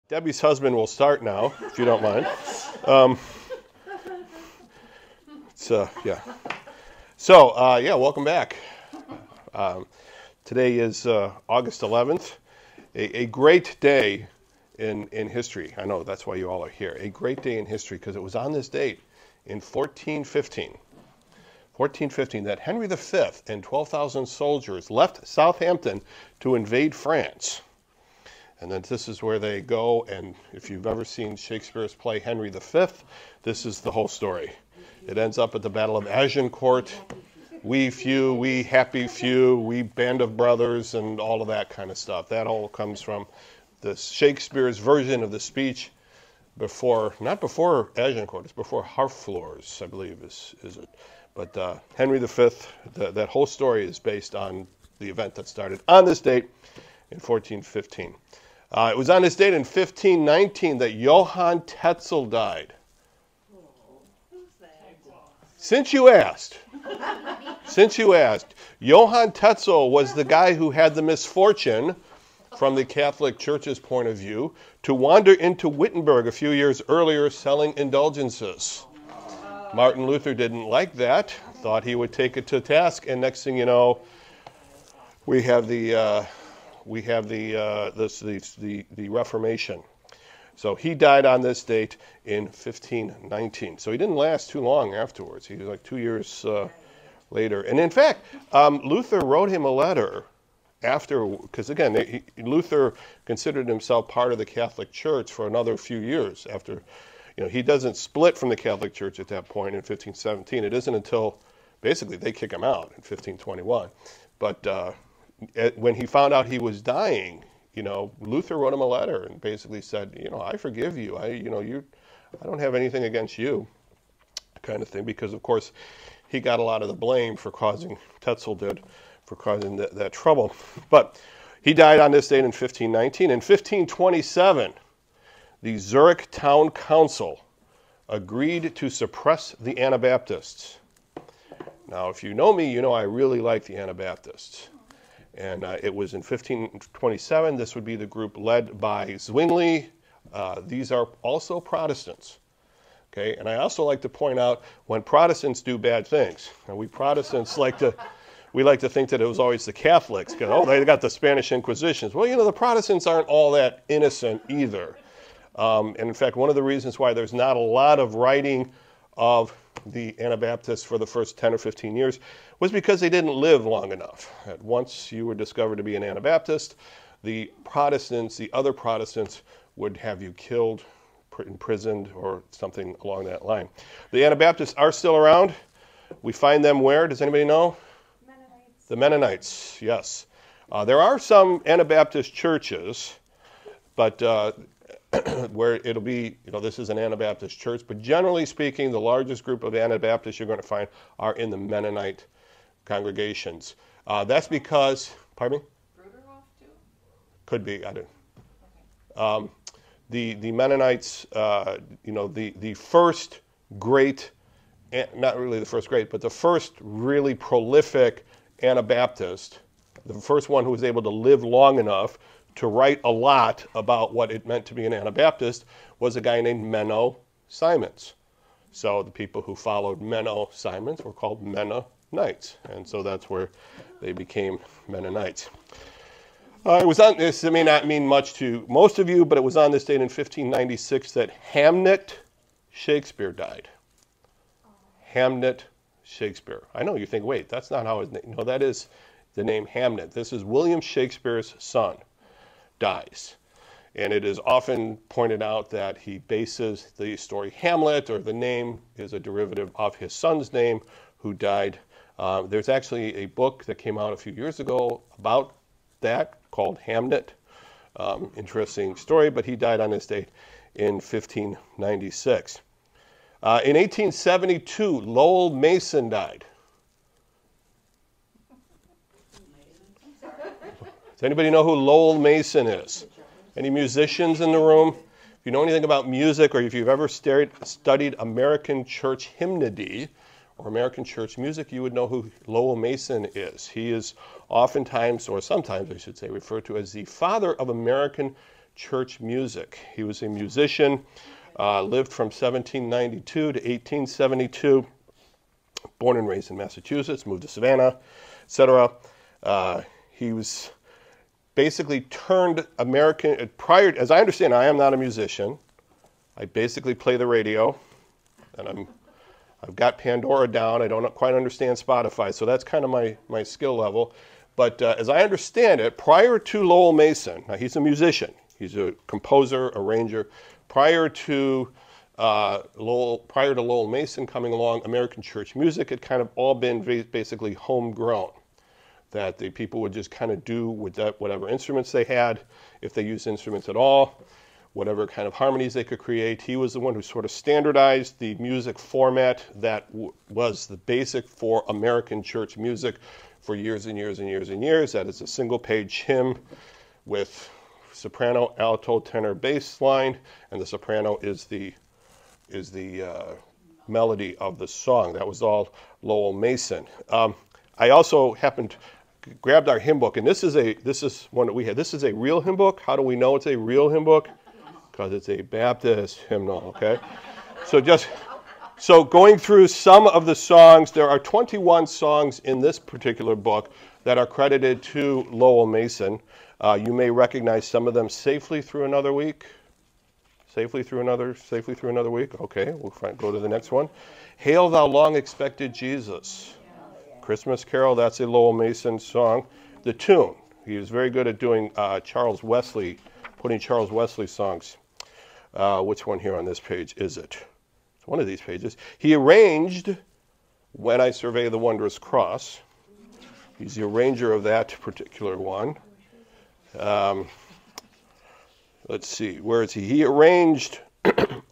Debbie's husband will start now, if you don't mind. Yeah. So, welcome back. Today is August 11th, a great day in history. I know that's why you all are here. A great day in history because it was on this date in 1415, that Henry V and 12,000 soldiers left Southampton to invade France. And then this is where they go, and if you've ever seen Shakespeare's play Henry V, this is the whole story. It ends up at the Battle of Agincourt. We few, we happy few, we band of brothers, and all of that kind of stuff. That all comes from the Shakespeare's version of the speech not before Agincourt, it's before Harfleurs, I believe is it. But Henry V, that whole story is based on the event that started on this date in 1415. It was on this date in 1519 that Johann Tetzel died. Who's that? Since you asked, Johann Tetzel was the guy who had the misfortune, from the Catholic Church's point of view, to wander into Wittenberg a few years earlier selling indulgences. Martin Luther didn't like that, thought he would take it to task, and next thing you know, we have the Reformation. So he died on this date in 1519. So he didn't last too long afterwards. He was like 2 years later. And in fact, Luther wrote him a letter after, because again, Luther considered himself part of the Catholic Church for another few years after. He doesn't split from the Catholic Church at that point in 1517. It isn't until basically they kick him out in 1521. But when he found out he was dying, Luther wrote him a letter and basically said, I forgive you. I don't have anything against you, kind of thing, because of course he got a lot of the blame for causing that trouble. But he died on this date in 1519. In 1527, the Zurich Town Council agreed to suppress the Anabaptists. Now, if you know me, you know I really like the Anabaptists. And it was in 1527. This would be the group led by Zwingli. These are also Protestants. Okay, and I also like to point out when Protestants do bad things. And we Protestants like to think that it was always the Catholics. Because, they got the Spanish Inquisitions. Well, the Protestants aren't all that innocent either. And in fact, one of the reasons why there's not a lot of writing of the Anabaptists for the first 10 or 15 years was because they didn't live long enough. Once you were discovered to be an Anabaptist, the other Protestants would have you killed, imprisoned, or something along that line. The Anabaptists are still around. We find them where? Does anybody know? Mennonites. The Mennonites, yes. There are some Anabaptist churches, but where it'll be, this is an Anabaptist church, but generally speaking, the largest group of Anabaptists you're going to find are in the Mennonite congregations. That's because, pardon me? Bruderhof too? Could be, I don't. The Mennonites, the first great, not really the first great, but the first really prolific Anabaptist, the first one who was able to live long enough to write a lot about what it meant to be an Anabaptist, was a guy named Menno Simons. So the people who followed Menno Simons were called Mennonites, and so that's where they became Mennonites. This may not mean much to most of you, but it was on this date in 1596 that Hamnet Shakespeare died. Hamnet Shakespeare. I know you think, wait, that's not how his name. No, that is the name Hamnet. This is William Shakespeare's son. Dies. And it is often pointed out that he bases the story Hamlet, or the name is a derivative of his son's name, who died. There's actually a book that came out a few years ago about that called Hamnet. Interesting story, but he died on this date in 1596. In 1872, Lowell Mason died. Does anybody know who Lowell Mason is? Any musicians in the room? If you know anything about music, or if you've ever studied American church hymnody or American church music, you would know who Lowell Mason is. He is oftentimes, or sometimes I should say, referred to as the father of American church music. He was a musician, lived from 1792 to 1872, born and raised in Massachusetts, moved to Savannah, etc. He was basically turned American, prior, as I understand, I am not a musician. I basically play the radio, and I've got Pandora down. I don't quite understand Spotify, so that's kind of my skill level. But as I understand it, prior to Lowell Mason, now he's a musician, he's a composer, arranger. Prior to Lowell Mason coming along, American church music had kind of all been basically homegrown. That the people would just kind of do with that, whatever instruments they had, if they used instruments at all, whatever kind of harmonies they could create. He was the one who sort of standardized the music format that was the basic for American church music for years and years and years and years. That is a single-page hymn with soprano, alto, tenor, bass line, and the soprano is the melody of the song. That was all Lowell Mason. I also grabbed our hymn book, and this is one that we had. This is a real hymn book. How do we know it's a real hymn book? Because it's a Baptist hymnal, okay? So going through some of the songs, there are 21 songs in this particular book that are credited to Lowell Mason. You may recognize some of them. Safely Through Another Week. Safely Through Another Week. Okay, we'll go to the next one. Hail Thou Long Expected Jesus. Christmas Carol, that's a Lowell Mason song. The Tune, he was very good at doing Charles Wesley, putting Charles Wesley songs. Which one here on this page is it? It's one of these pages. He arranged When I Survey the Wondrous Cross. He's the arranger of that particular one. Let's see, where is he? He arranged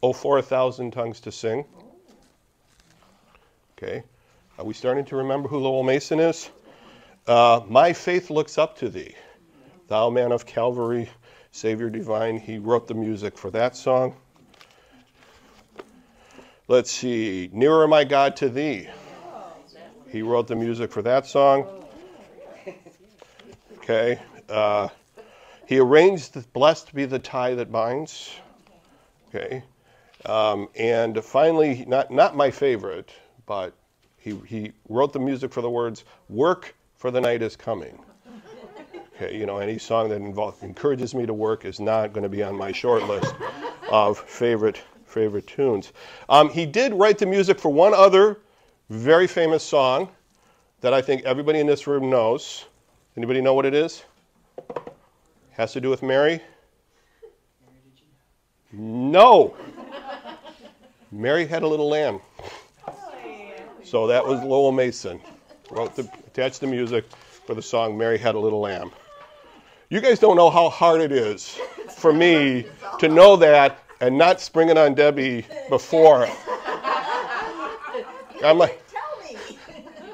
Oh, for a Thousand Tongues to Sing. Okay. Are we starting to remember who Lowell Mason is? My Faith Looks Up to Thee. Thou Man of Calvary, Savior Divine. He wrote the music for that song. Let's see. Nearer, My God, to Thee. He wrote the music for that song. Okay. He arranged Blessed Be the Tie That Binds. Okay. And finally, not my favorite, but he wrote the music for the words, Work, for the Night is Coming. Okay, you know, any song that encourages me to work is not going to be on my short list of favorite tunes. He did write the music for one other very famous song that I think everybody in this room knows. Anybody know what it is? Has to do with Mary? No. Mary Had a Little Lamb. So that was Lowell Mason. Attached the music for the song Mary Had a Little Lamb. You guys don't know how hard it is for me to know that and not spring it on Debbie before. I'm like,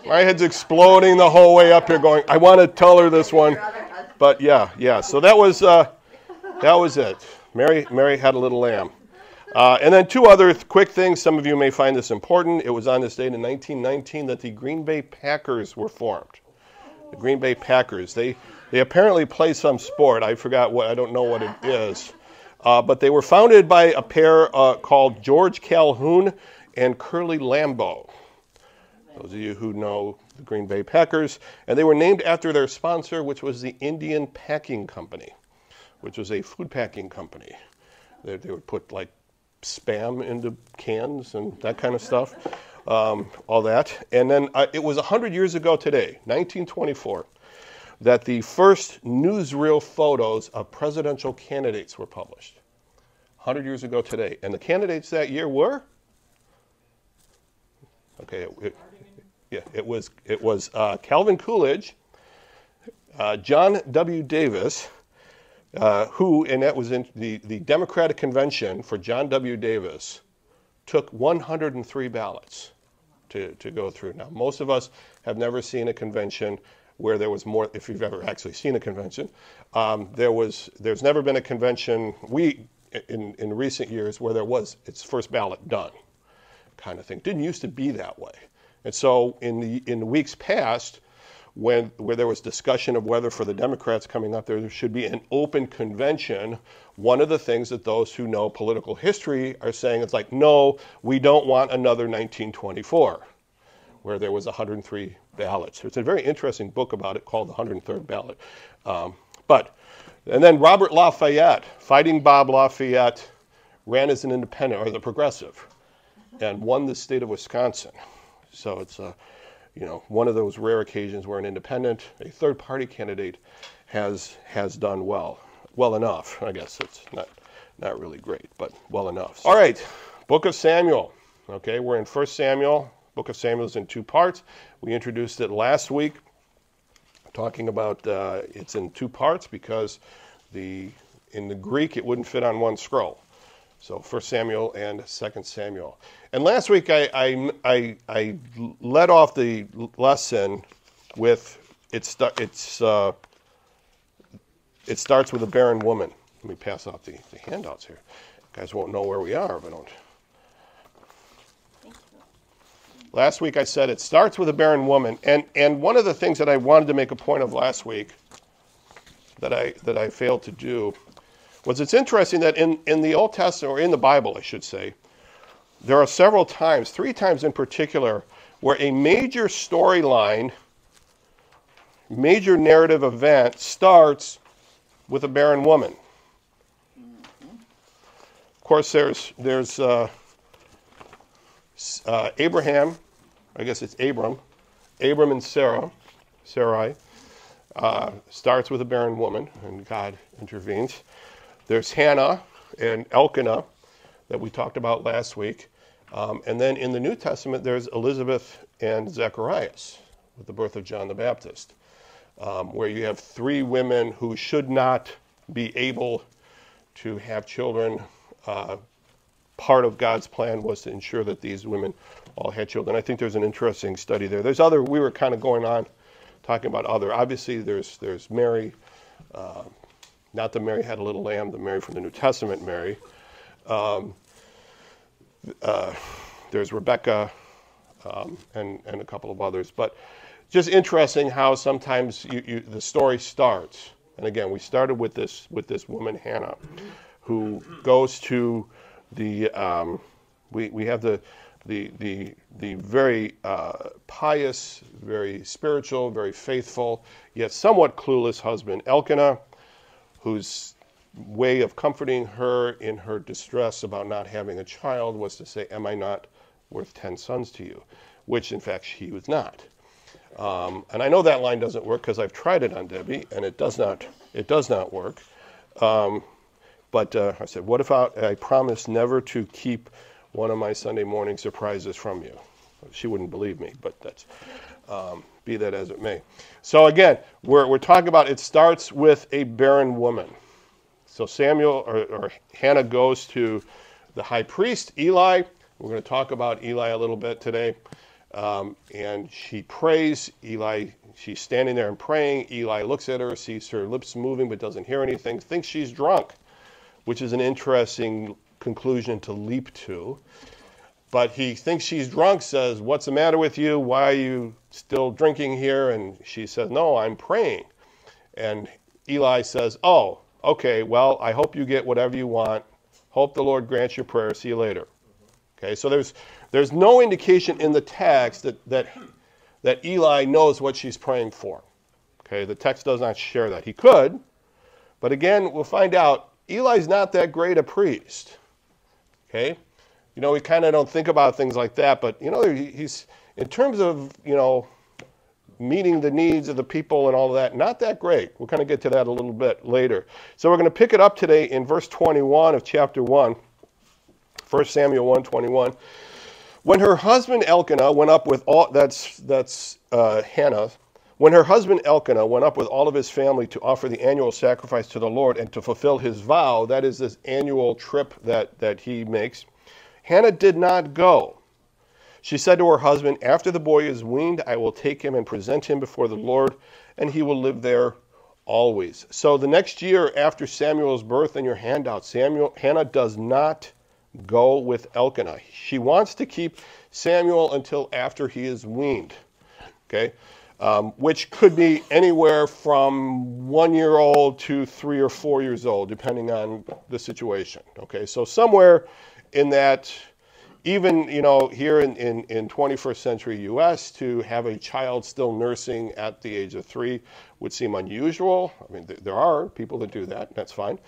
my head's exploding the whole way up here going, I want to tell her this one. But yeah. So that was it. Mary Had a Little Lamb. And then two other quick things. Some of you may find this important. It was on this date in 1919 that the Green Bay Packers were formed. The Green Bay Packers. They apparently play some sport. I forgot what. I don't know what it is. But they were founded by a pair called George Calhoun and Curly Lambeau. Those of you who know the Green Bay Packers. And they were named after their sponsor, which was the Indian Packing Company, which was a food packing company. They would put like Spam into cans and that kind of stuff, all that. And then it was 100 years ago today, 1924, that the first newsreel photos of presidential candidates were published. 100 years ago today. And the candidates that year were? Okay, it was Calvin Coolidge, John W. Davis, who, and that was in the Democratic convention for John W. Davis, took 103 ballots to go through. Now, most of us have never seen a convention where there was more, if you've ever actually seen a convention. There's never been a convention, in recent years, where there was its first ballot done, kind of thing. Didn't used to be that way. And so in the weeks past, where there was discussion of whether for the Democrats coming up there should be an open convention, one of the things that those who know political history are saying is like, no, we don't want another 1924, where there was 103 ballots. It's a very interesting book about it called The 103rd Ballot. And then Robert Lafayette, Fighting Bob Lafayette, ran as an independent, or as a progressive, and won the state of Wisconsin. So it's one of those rare occasions where an independent, a third-party candidate, has done well enough. I guess it's not really great, but well enough. All right, Book of Samuel. Okay, we're in 1 Samuel. Book of Samuel is in 2 parts. We introduced it last week, talking about it's in 2 parts because in the Greek it wouldn't fit on one scroll. So 1 Samuel and 2 Samuel. And last week I led off the lesson with it starts with a barren woman. Let me pass out the handouts here. You guys won't know where we are if I don't. Last week I said it starts with a barren woman, and one of the things that I wanted to make a point of last week that I failed to do was it's interesting that in the Old Testament, or in the Bible I should say, there are several times, 3 times in particular, where a major storyline, major narrative event starts with a barren woman. Of course, there's Abraham, I guess it's Abram and Sarai, starts with a barren woman, and God intervenes. There's Hannah and Elkanah that we talked about last week. And then in the New Testament, there's Elizabeth and Zacharias with the birth of John the Baptist, where you have 3 women who should not be able to have children. Part of God's plan was to ensure that these women all had children. I think there's an interesting study there. There's other, we were kind of going on talking about other. Obviously, there's Mary, not the Mary had a little lamb, the Mary from the New Testament Mary. There's Rebecca and a couple of others. But just interesting how sometimes the story starts. And again, we started with this woman, Hannah, who goes to we have the very pious, very spiritual, very faithful, yet somewhat clueless husband, Elkanah, whose way of comforting her in her distress about not having a child was to say, am I not worth 10 sons to you? Which, in fact, he was not. And I know that line doesn't work because I've tried it on Debbie, and it does not work. But I said, what if I promise never to keep one of my Sunday morning surprises from you? She wouldn't believe me, but that's be that as it may. So again, we're talking about it starts with a barren woman. So Samuel or Hannah goes to the high priest, Eli. We're going to talk about Eli a little bit today. And she prays. Eli, she's standing there and praying. Eli looks at her, sees her lips moving but doesn't hear anything, thinks she's drunk, which is an interesting conclusion to leap to. But he thinks she's drunk, says, what's the matter with you? Why are you still drinking here? And she says, no, I'm praying. And Eli says, oh, okay, well, I hope you get whatever you want. Hope the Lord grants your prayer. See you later. Okay, so there's no indication in the text that Eli knows what she's praying for. Okay, the text does not share that. He could, but again, we'll find out Eli's not that great a priest. Okay? You know, we kind of don't think about things like that, but, you know, he's, in terms of, you know, meeting the needs of the people and all of that, not that great. We'll kind of get to that a little bit later. So we're going to pick it up today in verse 21 of chapter 1, 1 Samuel 1:21. When her husband Elkanah went up with all, that's Hannah, when her husband Elkanah went up with all of his family to offer the annual sacrifice to the Lord and to fulfill his vow, that is this annual trip that he makes, Hannah did not go. She said to her husband, after the boy is weaned, I will take him and present him before the Lord, and he will live there always. So the next year after Samuel's birth in your handout, Hannah does not go with Elkanah. She wants to keep Samuel until after he is weaned. Okay? which could be anywhere from 1 year old to 3 or 4 years old, depending on the situation. Okay, so somewhere in that, even here in 21st century U.S., to have a child still nursing at the age of 3 would seem unusual. I mean, there are people that do that, and that's fine.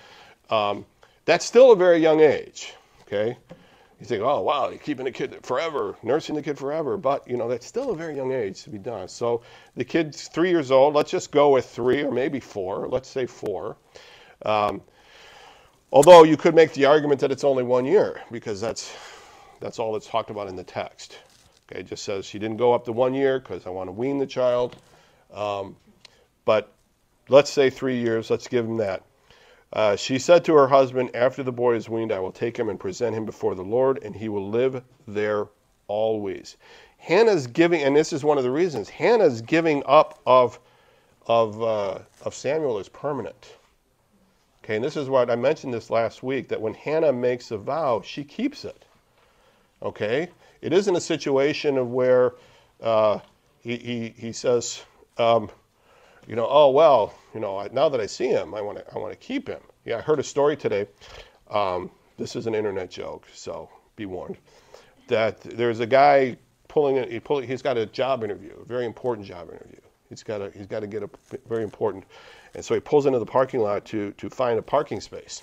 That's still a very young age. Okay. You think, oh, wow, you're keeping the kid forever, nursing the kid forever. But, that's still a very young age to be done. So the kid's 3 years old. Let's just go with 3 or maybe 4. Let's say 4. Although you could make the argument that it's only 1 year, because that's all that's talked about in the text. Okay, it just says she didn't go up to 1 year because I want to wean the child. But let's say 3 years. Let's give him that. She said to her husband, after the boy is weaned, I will take him and present him before the Lord, and he will live there always. Hannah's giving, and this is one of the reasons, Hannah's giving up of Samuel is permanent. Okay, and this is what I mentioned this last week, that when Hannah makes a vow, she keeps it. Okay, it isn't a situation of where he says, oh well, now that I see him, I want to keep him. Yeah, I heard a story today. This is an internet joke, so be warned. That there's a guy he's got a job interview, a very important job interview. He's got to get a very important, and so he pulls into the parking lot to find a parking space,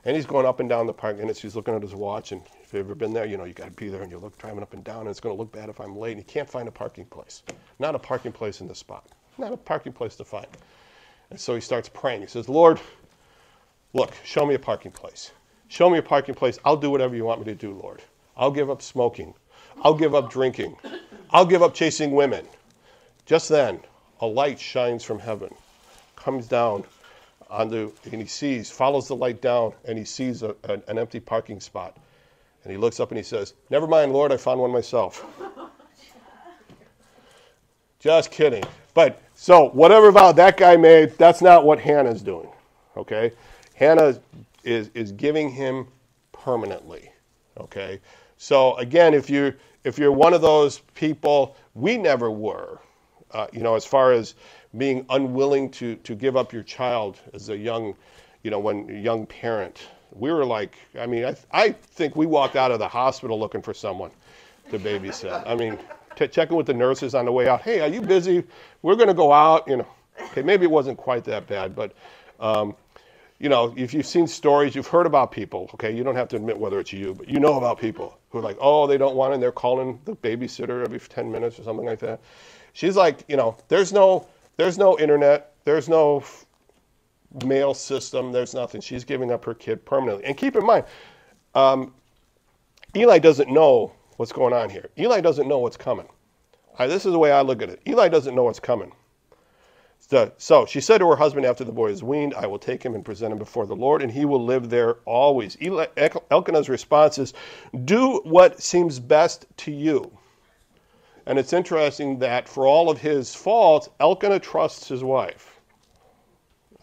and he's going up and down the park, and he's looking at his watch, and if you've ever been there, you got to be there, and you look driving up and down, and it's going to look bad if I'm late, and he can't find a parking place, not a parking place in the spot. Not a parking place to find. And so he starts praying. He says, Lord, look, show me a parking place. Show me a parking place. I'll do whatever you want me to do, Lord. I'll give up smoking. I'll give up drinking. I'll give up chasing women. Just then, a light shines from heaven, comes down and he follows the light down, and he sees an empty parking spot. And he looks up and he says, never mind, Lord, I found one myself. Just kidding. But so whatever vow that guy made, that's not what Hannah's doing. Okay? Hannah is giving him permanently. Okay? So again, if you're one of those people, we never were, as far as being unwilling to give up your child as a young, when a young parent. We were like, I think we walked out of the hospital looking for someone to babysit. Checking with the nurses on the way out. Hey, are you busy? We're going to go out. Okay, maybe it wasn't quite that bad, but if you've seen stories, you've heard about people. Okay, you don't have to admit whether it's you, but you know about people who are like, oh, they don't want it, and they're calling the babysitter every 10 minutes or something like that. She's like, there's no internet, there's no mail system, there's nothing. She's giving up her kid permanently. And keep in mind, Eli doesn't know what's going on here. Eli doesn't know what's coming. This is the way I look at it. Eli doesn't know what's coming. So she said to her husband after the boy is weaned, I will take him and present him before the Lord, and he will live there always. Elkanah's response is, do what seems best to you. And it's interesting that for all of his faults, Elkanah trusts his wife.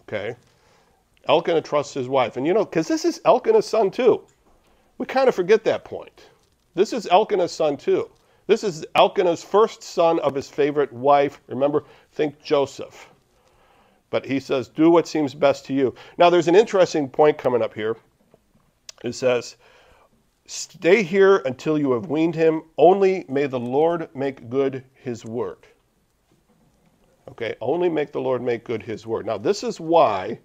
Okay? Elkanah trusts his wife. And because this is Elkanah's son too. We kind of forget that point. This is Elkanah's son too. This is Elkanah's first son of his favorite wife. Remember, think Joseph. But he says, do what seems best to you. Now, there's an interesting point coming up here. It says, stay here until you have weaned him. Only may the Lord make good his word. Okay, only make the Lord make good his word. Now, this is why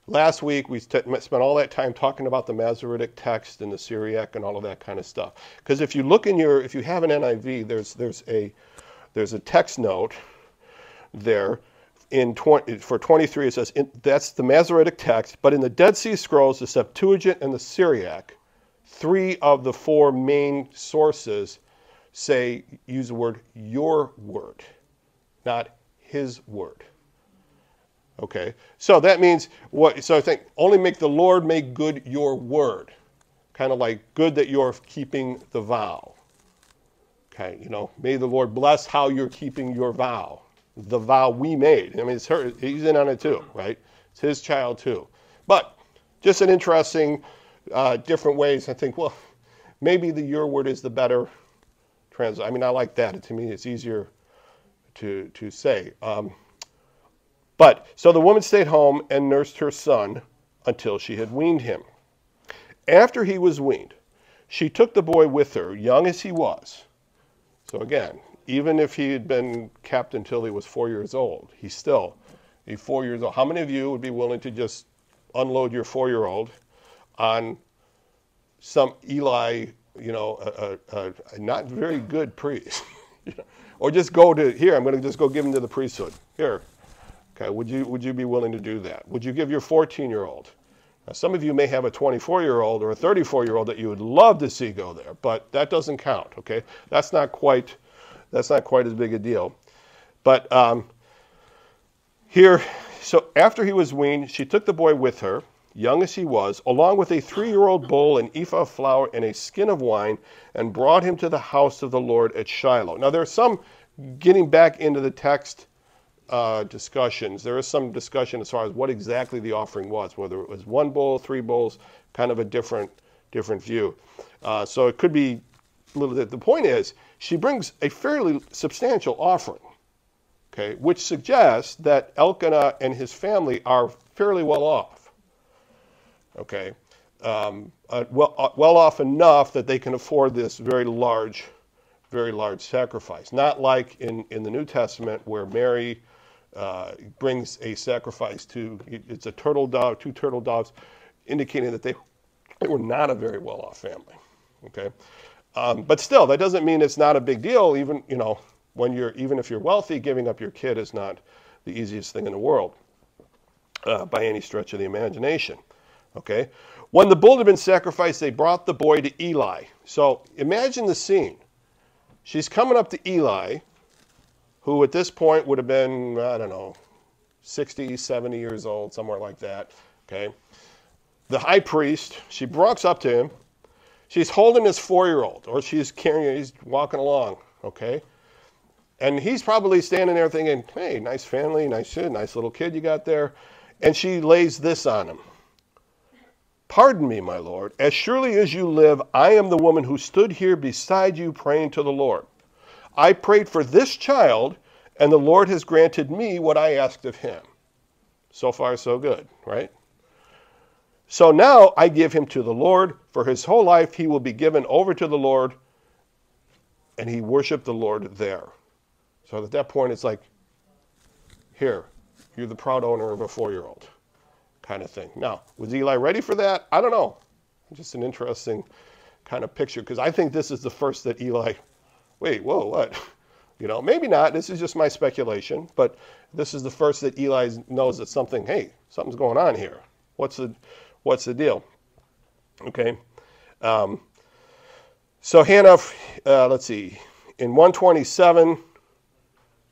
last week we spent all that time talking about the Masoretic text and the Syriac and all of that kind of stuff. Because if you look if you have an NIV, there's a text note there for 23. It says that's the Masoretic text, but in the Dead Sea Scrolls, the Septuagint and the Syriac, 3 of the 4 main sources use the word your word, not his word. Okay, so that means what? So I think only make the Lord make good your word, kind of like good that you're keeping the vow. Okay, may the Lord bless how you're keeping your vow, the vow we made. It's her; he's in on it too, right? It's his child too. But just an interesting, different ways. I think, well, maybe the your word is the better translate. I mean, I like that. To me, it's easier to say. But so the woman stayed home and nursed her son until she had weaned him. After he was weaned, she took the boy with her, young as he was. So again, even if he had been kept until he was 4 years old, he's still 4 years old. How many of you would be willing to just unload your 4-year-old on some Eli, a not very good priest? Or just go to, here, I'm going to just go give him to the priesthood. Here. Okay, would you be willing to do that? Would you give your 14-year-old? Now, some of you may have a 24-year-old or a 34-year-old that you would love to see go there, but that doesn't count, okay? That's not quite as big a deal. But here, so after he was weaned, she took the boy with her, young as he was, along with a 3-year-old bull, an ephah of flour, and a skin of wine, and brought him to the house of the Lord at Shiloh. Now, there's some getting back into the text discussions. There is some discussion as far as what exactly the offering was, whether it was 1 bull, 3 bulls, kind of a different view. So it could be a little bit. The point is, she brings a fairly substantial offering, okay, which suggests that Elkanah and his family are fairly well off, okay, well off enough that they can afford this very large sacrifice. Not like in the New Testament where Mary brings a sacrifice it's a turtle dove, 2 turtle doves, indicating that they were not a very well-off family. Okay, but still, that doesn't mean it's not a big deal. Even even if you're wealthy, giving up your kid is not the easiest thing in the world by any stretch of the imagination. Okay, when the bull had been sacrificed, they brought the boy to Eli. So imagine the scene. She's coming up to Eli, who at this point would have been, 60, 70 years old, somewhere like that, okay? The high priest, she walks up to him. She's holding his 4-year-old, or she's carrying, he's walking along, okay? And he's probably standing there thinking, hey, nice family, nice little kid you got there. And she lays this on him. Pardon me, my lord, as surely as you live, I am the woman who stood here beside you praying to the Lord. I prayed for this child, and the Lord has granted me what I asked of him. So far, so good, right? So now I give him to the Lord. For his whole life he will be given over to the Lord, and he worshiped the Lord there. So at that point, it's like, here, you're the proud owner of a 4-year-old. Kind of thing. Now, was Eli ready for that? I don't know. Just an interesting kind of picture, because I think this is the first that Eli, wait, whoa, what? Maybe not. This is just my speculation, but this is the first that Eli knows that something's going on here. What's the deal? Okay. So Hannah, let's see, in 127,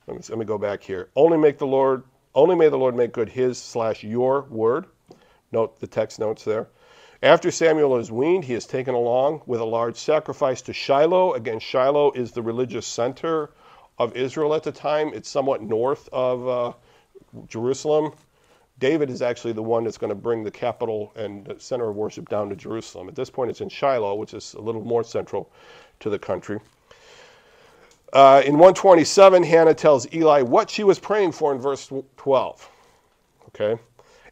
let me go back here. Only may the Lord make good his/your word. Note the text notes there. After Samuel is weaned, he is taken along with a large sacrifice to Shiloh. Again, Shiloh is the religious center of Israel at the time. It's somewhat north of Jerusalem. David is actually the one that's going to bring the capital and the center of worship down to Jerusalem. At this point, it's in Shiloh, which is a little more central to the country. In 127, Hannah tells Eli what she was praying for in verse 12. Okay?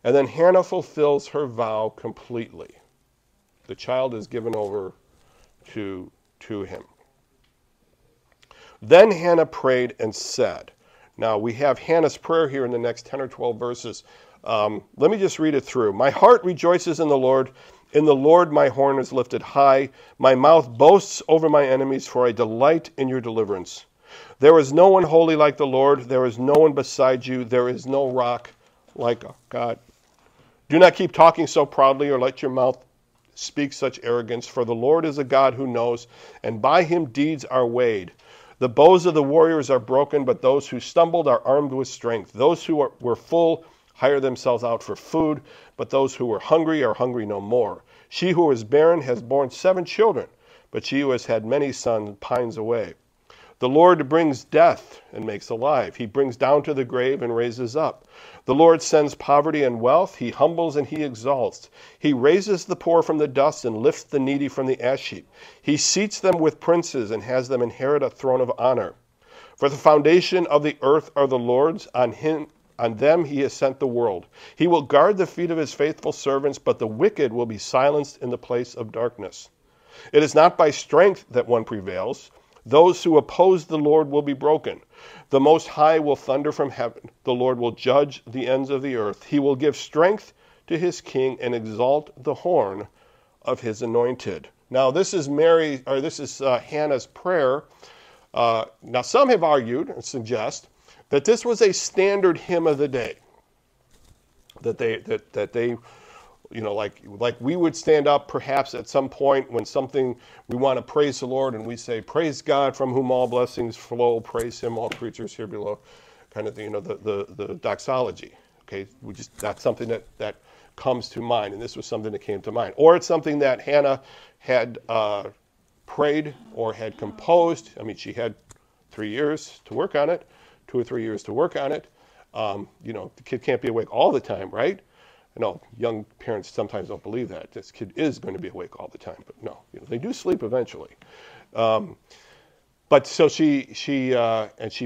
And then Hannah fulfills her vow completely. The child is given over to him. Then Hannah prayed and said. Now, we have Hannah's prayer here in the next 10 or 12 verses. Let me just read it through. My heart rejoices in the Lord. In the Lord my horn is lifted high. My mouth boasts over my enemies, for I delight in your deliverance. There is no one holy like the Lord. There is no one beside you. There is no rock like God. Do not keep talking so proudly, or let your mouth speak such arrogance. For the Lord is a God who knows, and by him deeds are weighed. The bows of the warriors are broken, but those who stumbled are armed with strength. Those who were full hire themselves out for food, but those who were hungry are hungry no more. She who is barren has borne 7 children, but she who has had many sons pines away. The Lord brings death and makes alive. He brings down to the grave and raises up. The Lord sends poverty and wealth. He humbles and he exalts. He raises the poor from the dust and lifts the needy from the ash heap. He seats them with princes and has them inherit a throne of honor. For the foundation of the earth are the Lord's. On them he has sent the world. He will guard the feet of his faithful servants, but the wicked will be silenced in the place of darkness. It is not by strength that one prevails. Those who oppose the Lord will be broken. The Most High will thunder from heaven. The Lord will judge the ends of the earth. He will give strength to his king and exalt the horn of his anointed. Now this is Hannah's prayer. Now some have argued and suggest that this was a standard hymn of the day. That they like we would stand up perhaps at some point when we want to praise the Lord and we say, praise God from whom all blessings flow, praise him, all creatures here below, kind of the doxology. Okay, that's something that comes to mind, and this was something that came to mind. Or it's something that Hannah had prayed or had composed. I mean, she had 3 years to work on it, 2 or 3 years to work on it. The kid can't be awake all the time, right? I know young parents sometimes don't believe that. This kid is going to be awake all the time, but no, they do sleep eventually. But so she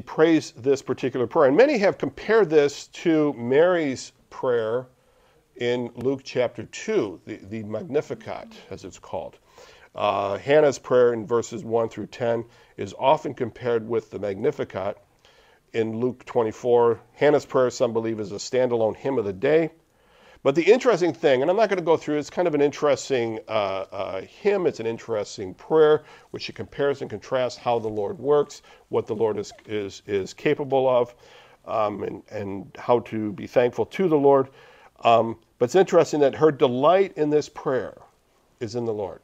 prays this particular prayer. And many have compared this to Mary's prayer in Luke chapter 2, the Magnificat, as it's called. Hannah's prayer in verses 1 through 10 is often compared with the Magnificat in Luke 24. Hannah's prayer, some believe, is a standalone hymn of the day. But the interesting thing, and I'm not going to go through, it's kind of an interesting hymn, it's an interesting prayer, which she compares and contrasts how the Lord works, what the Lord is capable of, and how to be thankful to the Lord. But it's interesting that her delight in this prayer is in the Lord.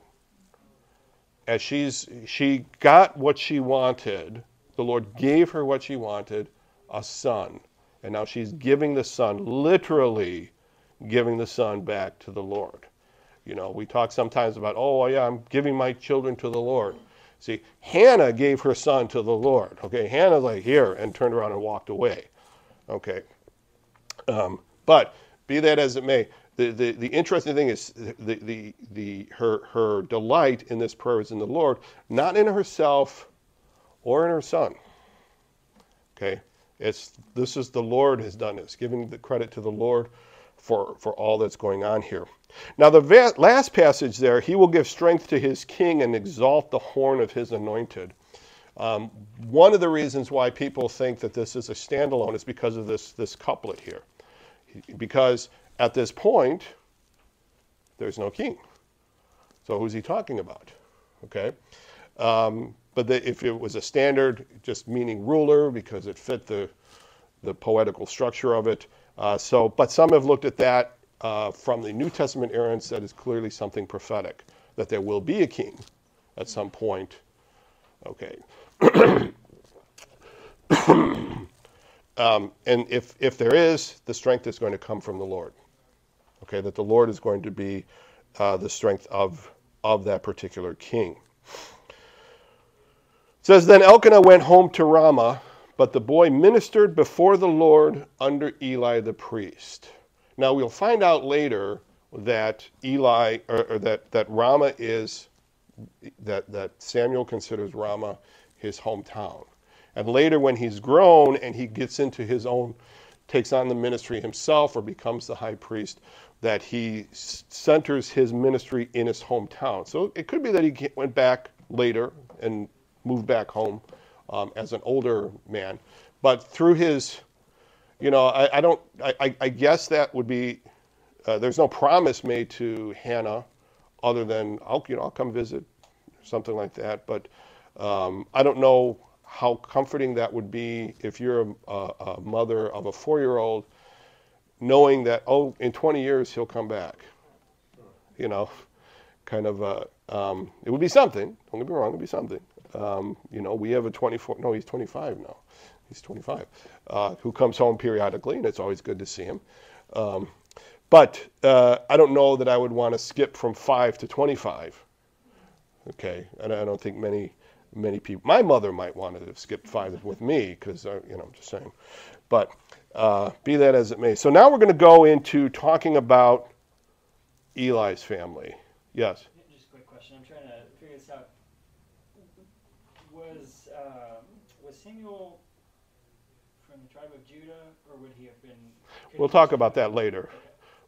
As she got what she wanted, the Lord gave her what she wanted, a son. And now she's giving the son, literally giving the son back to the Lord. We talk sometimes about, I'm giving my children to the Lord. See, Hannah gave her son to the Lord. Okay, Hannah's like, here, and turned around and walked away. Okay. But be that as it may, the interesting thing is her delight in this prayer is in the Lord, not in herself or in her son. Okay, this is the Lord has done this, giving the credit to the Lord for all that's going on here. Now the last passage there, he will give strength to his king and exalt the horn of his anointed. One of the reasons why people think that this is a standalone is because of this couplet here. Because at this point, there's no king. So who's he talking about? Okay. But if it was a standard, just meaning ruler, because it fit the poetical structure of it. But some have looked at that from the New Testament era and said it's clearly something prophetic, that there will be a king at some point. Okay. And if there is, the strength is going to come from the Lord. Okay, that the Lord is going to be the strength of that particular king. It says, then Elkanah went home to Ramah, but the boy ministered before the Lord under Eli the priest. Now we'll find out later that Eli, or that Ramah is, that Samuel considers Ramah his hometown. And later when he's grown and he gets into his own, takes on the ministry himself or becomes the high priest, that he centers his ministry in his hometown. So it could be that he went back later and moved back home as an older man. But through his, I guess that would be, there's no promise made to Hannah other than, I'll come visit, something like that. But I don't know how comforting that would be if you're a mother of a 4-year-old, knowing that, in 20 years he'll come back. Kind of, it would be something. Don't get me wrong, it would be something. We have a he's 25 now. He's 25, who comes home periodically, and it's always good to see him. But I don't know that I would want to skip from 5 to 25. Okay, and I don't think many many people. My mother might want to have skipped 5 with me because, I'm just saying. But be that as it may. So now we're going to go into talking about Eli's family. Yes? Just a quick question. I'm trying to figure this out. Was Samuel from the tribe of Judah, or would he have been? We'll talk about that later.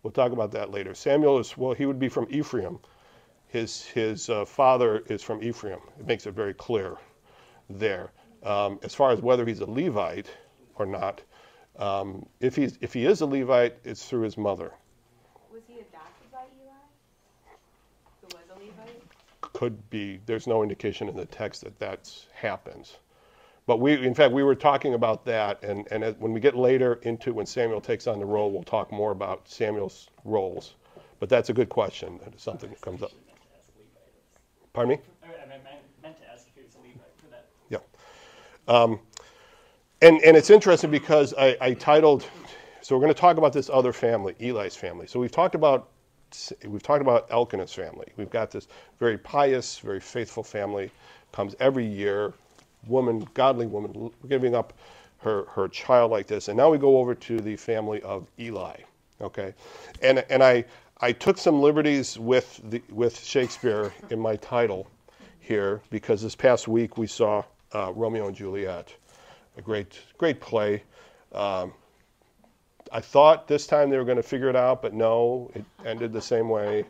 We'll talk about that later. Samuel he would be from Ephraim. His father is from Ephraim. It makes it very clear there. As far as whether he's a Levite or not, if he is a Levite, it's through his mother. Was he adopted by Eli? Who was a Levite? Could be. There's no indication in the text that happens. But we were talking about that, and when we get later into when Samuel takes on the role, we'll talk more about Samuel's roles. But that's a good question. That is something that comes up. Pardon me? I meant to ask if he was a Levite for that. Yeah. And it's interesting because I titled, so we're going to talk about this other family, Eli's family. So we've talked about Elkanah's family. We've got this very pious, very faithful family, comes every year, godly woman, giving up her child like this. And now we go over to the family of Eli, okay? And I took some liberties with Shakespeare in my title here because this past week we saw Romeo and Juliet, a great play. I thought this time they were going to figure it out, but no, it ended the same way.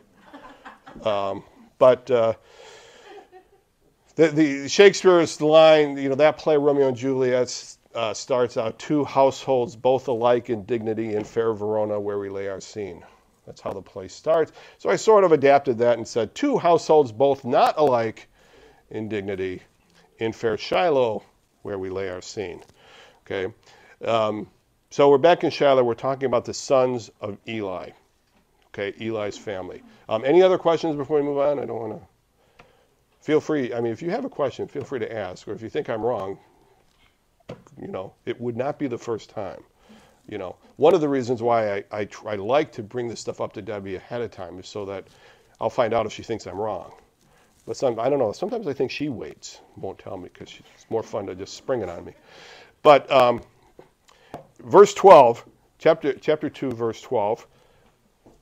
But the Shakespeare's line, that play Romeo and Juliet starts out, 2 households both alike in dignity in fair Verona where we lay our scene. That's how the play starts. So I sort of adapted that and said 2 households both not alike in dignity in fair Shiloh where we lay our scene. Okay. So we're back in Shiloh. We're talking about the sons of Eli. Okay, Eli's family. Any other questions before we move on? I don't want to. Feel free. I mean, if you have a question, feel free to ask. Or if you think I'm wrong, it would not be the first time. One of the reasons why I like to bring this stuff up to Debbie ahead of time is so that I'll find out if she thinks I'm wrong. But I don't know. Sometimes I think she waits, won't tell me because it's more fun to just spring it on me. But verse 12, chapter 2, verse 12.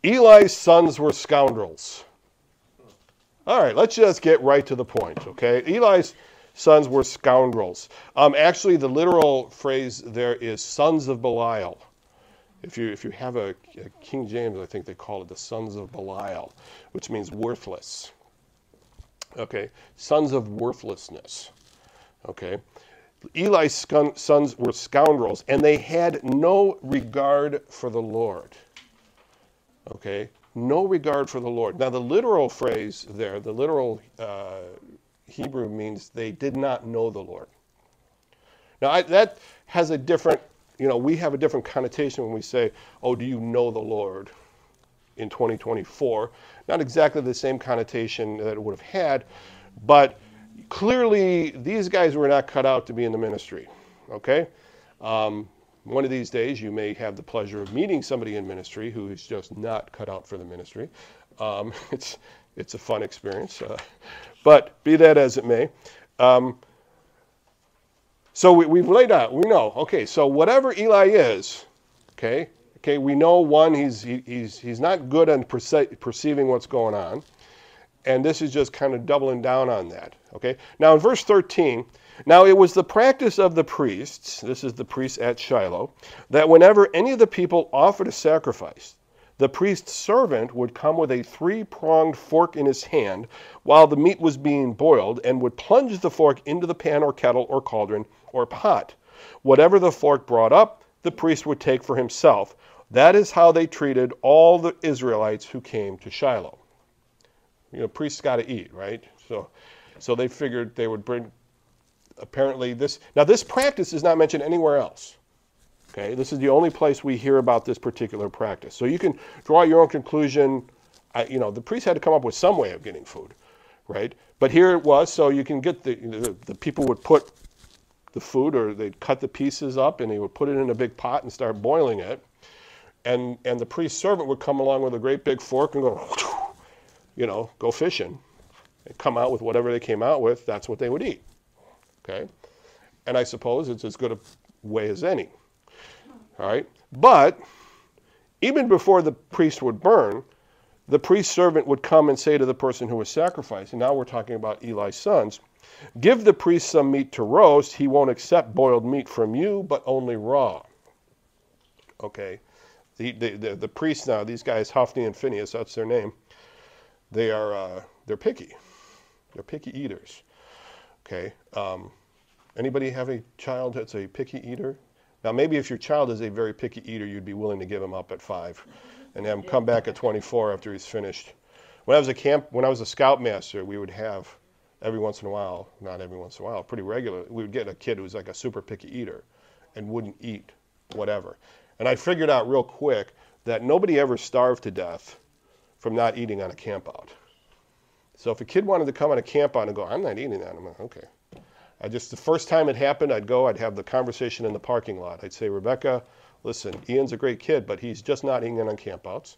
Eli's sons were scoundrels. All right, let's just get right to the point, okay? Eli's sons were scoundrels. Actually, the literal phrase there is sons of Belial. If you have a King James, I think they call it the sons of Belial, which means worthless. Okay, sons of worthlessness. Okay, Eli's sons were scoundrels, and they had no regard for the Lord. Okay, no regard for the Lord. Now, the literal phrase there, the literal Hebrew means they did not know the Lord. Now, that has a different, we have a different connotation when we say, oh, do you know the Lord in 2024? Not exactly the same connotation that it would have had, but clearly these guys were not cut out to be in the ministry, okay? One of these days you may have the pleasure of meeting somebody in ministry who is just not cut out for the ministry. It's a fun experience, but be that as it may. So we've laid out, we know, okay, so whatever Eli is, okay, we know one, he's not good on perceiving what's going on, and this is just kind of doubling down on that, okay? Now in verse 13, now it was the practice of the priests, this is the priests at Shiloh, that whenever any of the people offered a sacrifice, the priest's servant would come with a 3-pronged fork in his hand while the meat was being boiled and would plunge the fork into the pan or kettle or cauldron or pot. Whatever the fork brought up, the priest would take for himself. That is how they treated all the Israelites who came to Shiloh. Priests got to eat, right? So they figured they would bring, apparently this practice is not mentioned anywhere else. Okay, this is the only place we hear about this particular practice. So you can draw your own conclusion. The priest had to come up with some way of getting food, right? But here it was, so you can get the people would put the food, or they'd cut the pieces up and they would put it in a big pot and start boiling it. And the priest's servant would come along with a great big fork and go, go fishing and come out with whatever they came out with. That's what they would eat. Okay? And I suppose it's as good a way as any. All right? But even before the priest would burn, the priest's servant would come and say to the person who was sacrificing, now we're talking about Eli's sons, give the priest some meat to roast. He won't accept boiled meat from you, but only raw. Okay? The priests now, these guys, Hophni and Phinehas, that's their name, they're picky. They're picky eaters. Okay? Anybody have a child that's a picky eater? Now, maybe if your child is a very picky eater, you'd be willing to give him up at 5 and have him come back at 24 after he's finished. When I was a scoutmaster, we would have every once in a while, not every once in a while, pretty regular, we would get a kid who was like a super picky eater and wouldn't eat whatever. And I figured out real quick that nobody ever starved to death from not eating on a camp out. So if a kid wanted to come on a camp out and go, I'm not eating that, I'm like, okay. The first time it happened, I'd have the conversation in the parking lot. I'd say, Rebecca, listen, Ian's a great kid, but he's just not eating on campouts.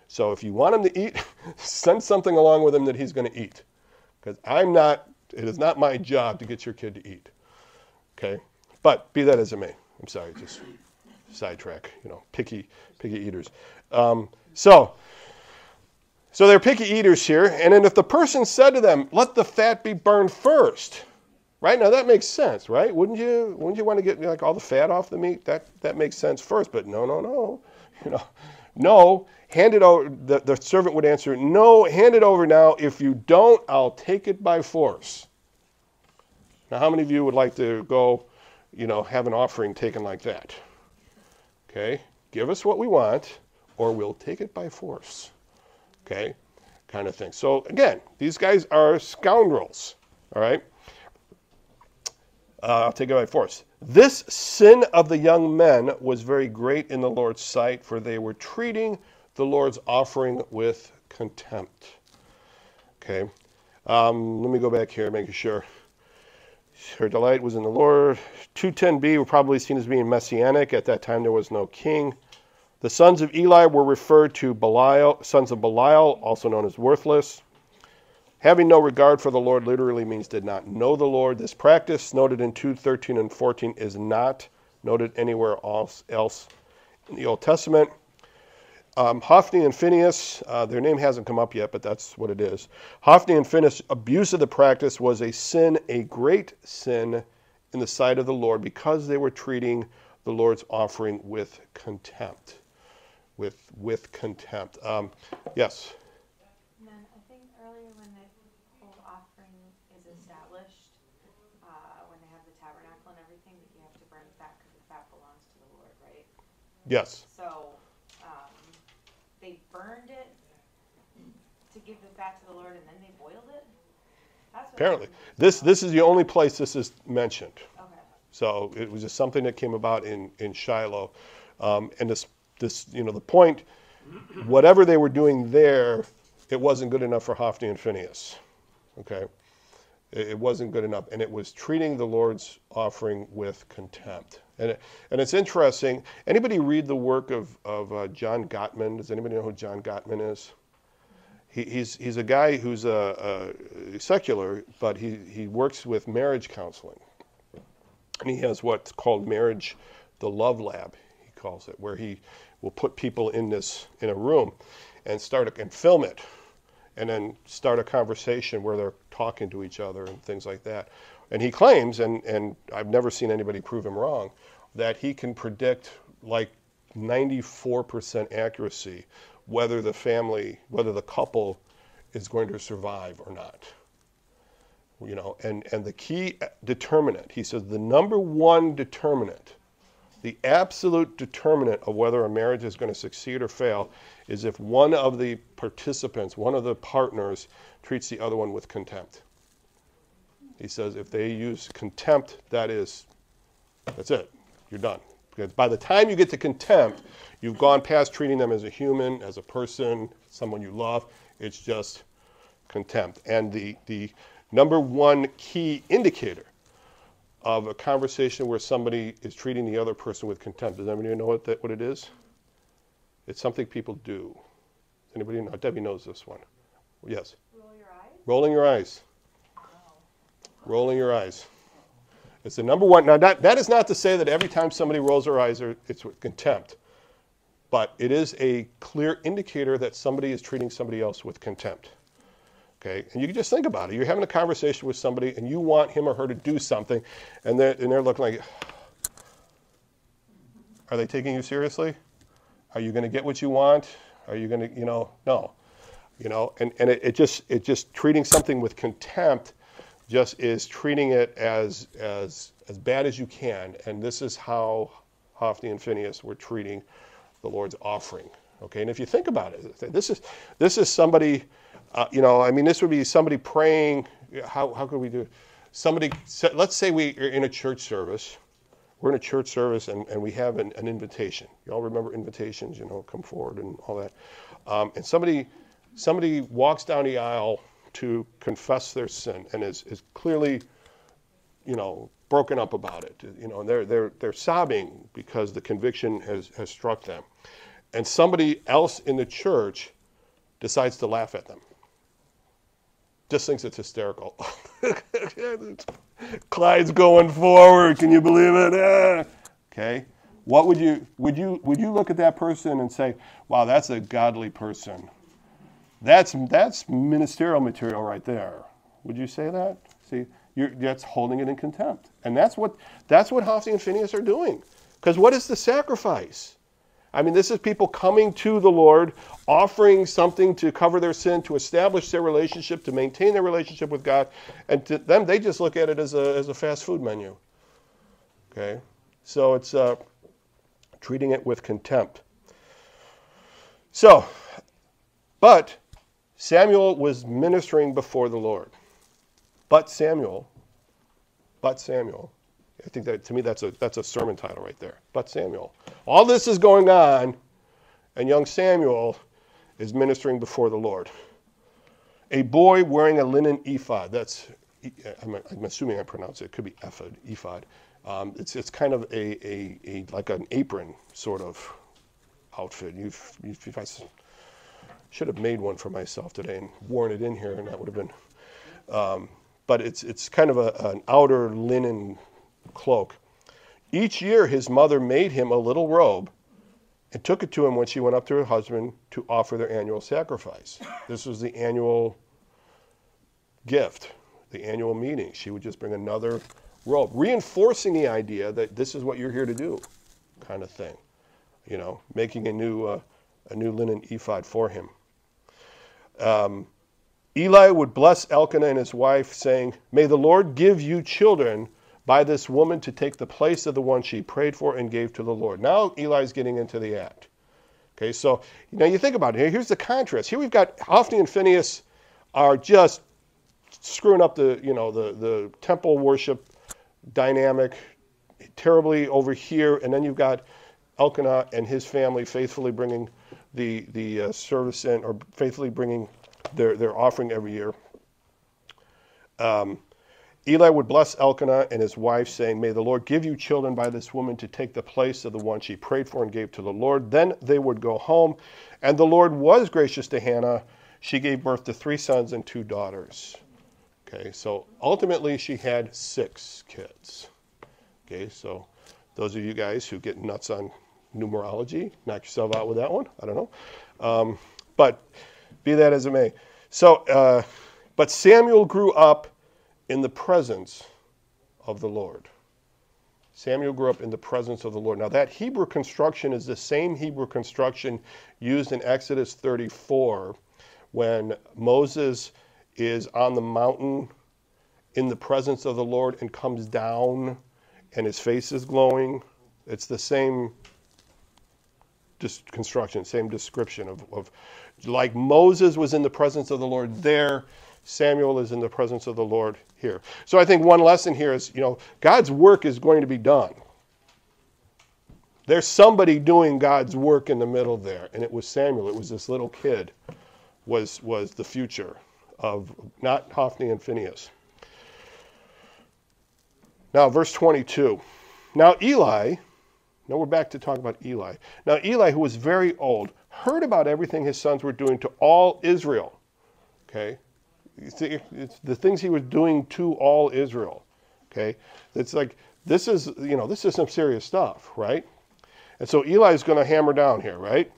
So if you want him to eat, send something along with him that he's going to eat. Because it is not my job to get your kid to eat. Okay? But be that as it may. I'm sorry, just sidetrack, picky eaters. So they're picky eaters here. And then if the person said to them, let the fat be burned first, right? Now that makes sense, right? Wouldn't you want to get like all the fat off the meat? That makes sense first, but no. No, hand it over. The servant would answer, no, hand it over now. If you don't, I'll take it by force. Now, how many of you would like to go, have an offering taken like that? Okay, give us what we want, or we'll take it by force. Okay, kind of thing. So again, these guys are scoundrels. All right. I'll take it by force. This sin of the young men was very great in the Lord's sight, for they were treating the Lord's offering with contempt. Okay. Let me go back here, making sure. Her delight was in the Lord. 210b were probably seen as being messianic. At that time, there was no king. The sons of Eli were referred to Belial, sons of Belial, also known as worthless. Having no regard for the Lord literally means did not know the Lord. This practice, noted in 2:13 and 14, is not noted anywhere else in the Old Testament. Hophni and Phinehas, their name hasn't come up yet, but that's what it is. Hophni and Phinehas' abuse of the practice was a sin, a great sin in the sight of the Lord, because they were treating the Lord's offering with contempt. With contempt. Yes? And then I think earlier when the whole offering is established, when they have the tabernacle and everything, that you have to burn the fat because the fat belongs to the Lord, right? Yes. So they burned it to give the fat to the Lord, and then they boiled it? That's what Apparently. This is the only place this is mentioned. Okay. So it was just something that came about in Shiloh. And this the point, whatever they were doing there, it wasn't good enough for Hophni and Phinehas. Okay? It wasn't good enough. And it was treating the Lord's offering with contempt. And it's interesting. Anybody read the work of John Gottman? Does anybody know who John Gottman is? He's a guy who's a secular, but he works with marriage counseling. And he has what's called marriage, the love lab, he calls it, where he will put people in a room and film it, and then start a conversation where they're talking to each other and things like that. And he claims, and I've never seen anybody prove him wrong, that he can predict like 94% accuracy whether the couple is going to survive or not. And the key determinant, he says, the number one determinant, the absolute determinant of whether a marriage is going to succeed or fail, is if one of the participants, one of the partners, treats the other one with contempt. He says if they use contempt, that's it. You're done. Because by the time you get to contempt, you've gone past treating them as a human, as a person, someone you love. It's just contempt. And the number one key indicator of a conversation where somebody is treating the other person with contempt, does anybody know what it is? It's something people do. Does anybody know? Debbie knows this one. Yes? Roll your eyes? Rolling your eyes. Wow. Rolling your eyes. It's the number one. Now, that is not to say that every time somebody rolls their eyes, it's with contempt. But it is a clear indicator that somebody is treating somebody else with contempt. Okay? And you can just think about it. You're having a conversation with somebody, and you want him or her to do something, and they're looking like, are they taking you seriously? Are you going to get what you want? Are you going to, no. And it just treating something with contempt just is treating it as bad as you can. And this is how Hophni and Phinehas were treating the Lord's offering. Okay, and if you think about it, this is somebody, this would be somebody praying. How could we do it? Somebody, let's say we are in a church service. We're in a church service and we have an invitation. You all remember invitations, come forward and all that. And somebody walks down the aisle to confess their sin and is clearly, broken up about it. And they're sobbing because the conviction has struck them. And somebody else in the church decides to laugh at them. Just thinks it's hysterical. Clyde's going forward. Can you believe it? Okay. What would you look at that person and say, wow, that's a godly person? That's ministerial material right there. Would you say that? See, that's holding it in contempt. And that's what Hophni and Phinehas are doing. Because what is the sacrifice? This is people coming to the Lord, offering something to cover their sin, to establish their relationship, to maintain their relationship with God. And to them, they just look at it as a fast food menu. Okay? So it's treating it with contempt. So, but Samuel was ministering before the Lord. But Samuel, I think that to me that's a sermon title right there. But Samuel. All this is going on, and young Samuel is ministering before the Lord. A boy wearing a linen ephod. I'm assuming I pronounce it. It could be ephod. It's kind of a like an apron sort of outfit. I should have made one for myself today and worn it in here, and that would have been. But it's kind of an outer linen cloak. Each year his mother made him a little robe and took it to him when she went up to her husband to offer their annual sacrifice. This was the annual gift, the annual meeting. She would just bring another robe, reinforcing the idea that this is what you're here to do, kind of thing. Making a new linen ephod for him. Eli would bless Elkanah and his wife, saying, "May the Lord give you children by this woman to take the place of the one she prayed for and gave to the Lord." Now Eli's getting into the act. Okay, so you think about it. Here's the contrast. Here we've got Hophni and Phinehas are just screwing up the temple worship dynamic terribly over here, and then you've got Elkanah and his family faithfully bringing the service in, or faithfully bringing their offering every year. Eli would bless Elkanah and his wife, saying, "May the Lord give you children by this woman to take the place of the one she prayed for and gave to the Lord." Then they would go home, and the Lord was gracious to Hannah. She gave birth to 3 sons and 2 daughters. Okay, so ultimately she had 6 kids. Okay, so those of you guys who get nuts on numerology, knock yourself out with that one. I don't know. But be that as it may. So, but Samuel grew up in the presence of the Lord. Samuel grew up in the presence of the Lord. Now that Hebrew construction is the same Hebrew construction used in Exodus 34 when Moses is on the mountain in the presence of the Lord and comes down and his face is glowing. It's the same construction, same description of like Moses was in the presence of the Lord there, Samuel is in the presence of the Lord here. So I think one lesson here is, God's work is going to be done. There's somebody doing God's work in the middle there, and it was Samuel. It was this little kid was the future of not Hophni and Phinehas. Now, verse 22. Now we're back to talk about Eli. Now Eli, who was very old, heard about everything his sons were doing to all Israel. Okay? You see, it's the things he was doing to all Israel. Okay, it's like this is some serious stuff, right? And so Eli's going to hammer down here, right?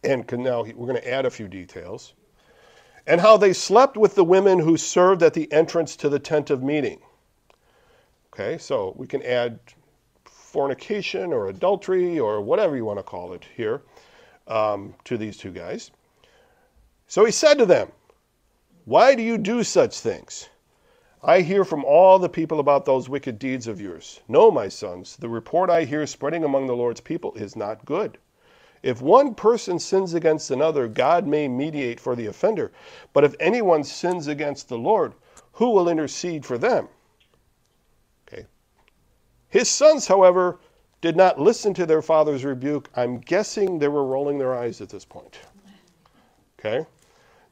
And now we're going to add a few details. And how they slept with the women who served at the entrance to the tent of meeting. Okay, so we can add fornication or adultery or whatever you want to call it here to these two guys. So he said to them, "Why do you do such things? I hear from all the people about those wicked deeds of yours. No, my sons, the report I hear spreading among the Lord's people is not good. If one person sins against another, God may mediate for the offender. But if anyone sins against the Lord, who will intercede for them?" Okay. His sons, however, did not listen to their father's rebuke. I'm guessing they were rolling their eyes at this point. Okay.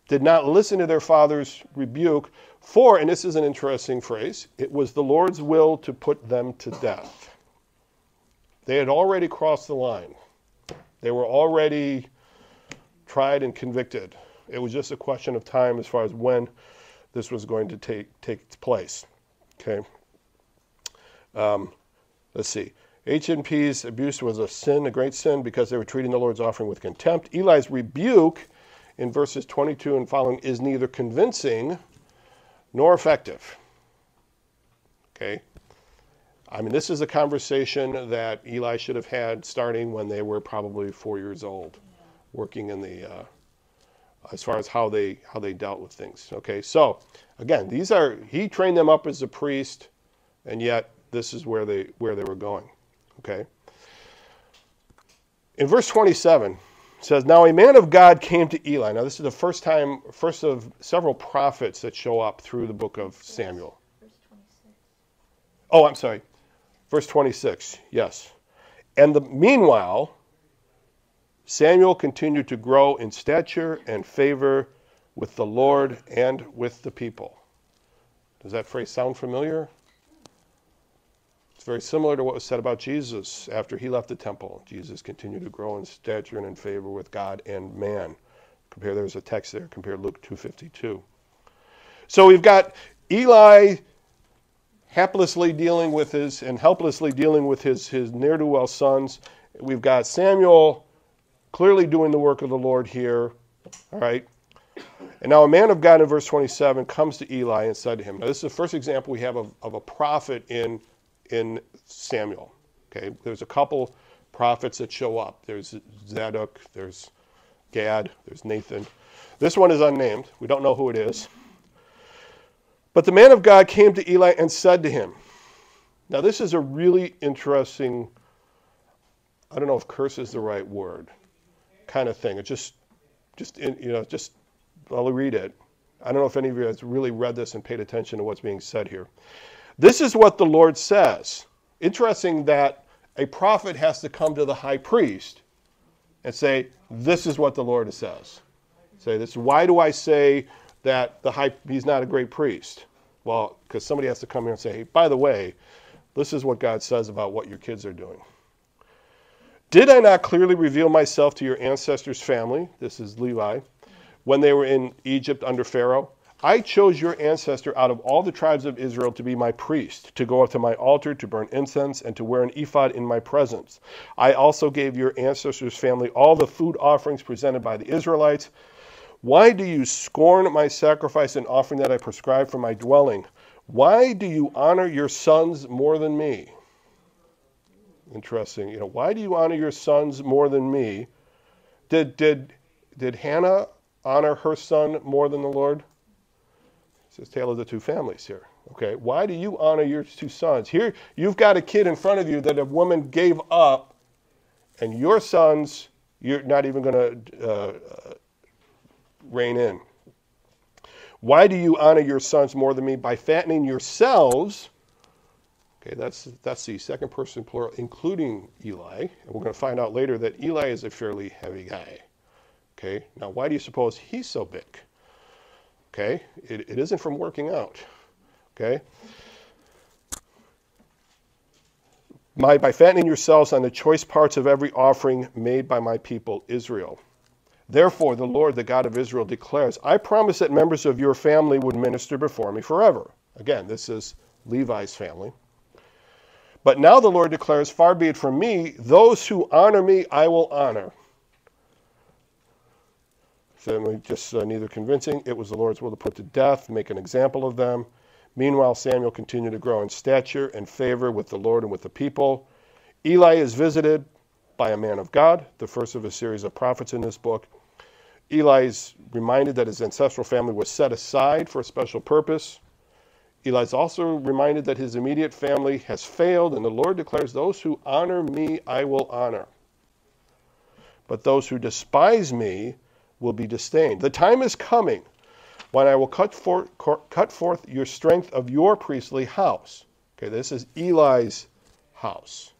Did not listen to their father's rebuke, for, and this is an interesting phrase, it was the Lord's will to put them to death. They had already crossed the line. They were already tried and convicted. It was just a question of time as far as when this was going to take place. Okay. Let's see. H&P's abuse was a sin, a great sin, because they were treating the Lord's offering with contempt. Eli's rebuke in verses 22 and following is neither convincing nor effective. Okay? I mean, this is a conversation that Eli should have had starting when they were probably 4 years old, working in the, as far as how they dealt with things. Okay, so again, he trained them up as a priest, and yet this is where they were going. Okay. In verse 27, it says, "Now a man of God came to Eli." Now this is the first of several prophets that show up through the book of Samuel. Verse 26. Oh, I'm sorry. Verse 26, yes. "And meanwhile, Samuel continued to grow in stature and favor with the Lord and with the people." Does that phrase sound familiar? It's very similar to what was said about Jesus after he left the temple. Jesus continued to grow in stature and in favor with God and man. There's a text there, compare Luke 2:52. So we've got Eli helplessly dealing with his ne'er-do-well sons. We've got Samuel clearly doing the work of the Lord here. All right. And now a man of God in verse 27 comes to Eli and said to him. Now this is the first example we have of a prophet in Samuel. Okay. There's a couple prophets that show up. There's Zadok, there's Gad, there's Nathan. This one is unnamed. We don't know who it is. But the man of God came to Eli and said to him. Now this is a really interesting, I don't know if curse is the right word, kind of thing. It I'll read it. I don't know if any of you has really read this and paid attention to what's being said here. "This is what the Lord says." Interesting that a prophet has to come to the high priest and say, "This is what the Lord says." Say this. Why do I say that he's not a great priest? Well, because somebody has to come here and say, "Hey, by the way, this is what God says about what your kids are doing. Did I not clearly reveal myself to your ancestors' family?" This is Levi. "When they were in Egypt under Pharaoh, I chose your ancestor out of all the tribes of Israel to be my priest, to go up to my altar, to burn incense, and to wear an ephod in my presence. I also gave your ancestors' family all the food offerings presented by the Israelites. Why do you scorn my sacrifice and offering that I prescribed for my dwelling? Why do you honor your sons more than me?" Interesting. Why do you honor your sons more than me? Did Hannah honor her son more than the Lord? It's the tale of the two families here. Okay, why do you honor your two sons? Here, you've got a kid in front of you that a woman gave up, and your sons, you're not even going to rein in. "Why do you honor your sons more than me by fattening yourselves?" Okay, that's the second person plural, including Eli. And we're going to find out later that Eli is a fairly heavy guy. Okay, now why do you suppose he's so big? Okay, it isn't from working out. Okay. "By fattening yourselves on the choice parts of every offering made by my people Israel. Therefore, the Lord, the God of Israel, declares, I promise that members of your family would minister before me forever." Again, this is Levi's family. But now the Lord declares, far be it from me, those who honor me I will honor. So just neither convincing. It was the Lord's will to put to death, make an example of them. Meanwhile, Samuel continued to grow in stature and favor with the Lord and with the people. Eli is visited by a man of God, the first of a series of prophets in this book. Eli is reminded that his ancestral family was set aside for a special purpose. Eli is also reminded that his immediate family has failed, and the Lord declares, those who honor me I will honor. But those who despise me will be disdained. The time is coming when I will cut forth your strength of your priestly house. Okay, this is Eli's house.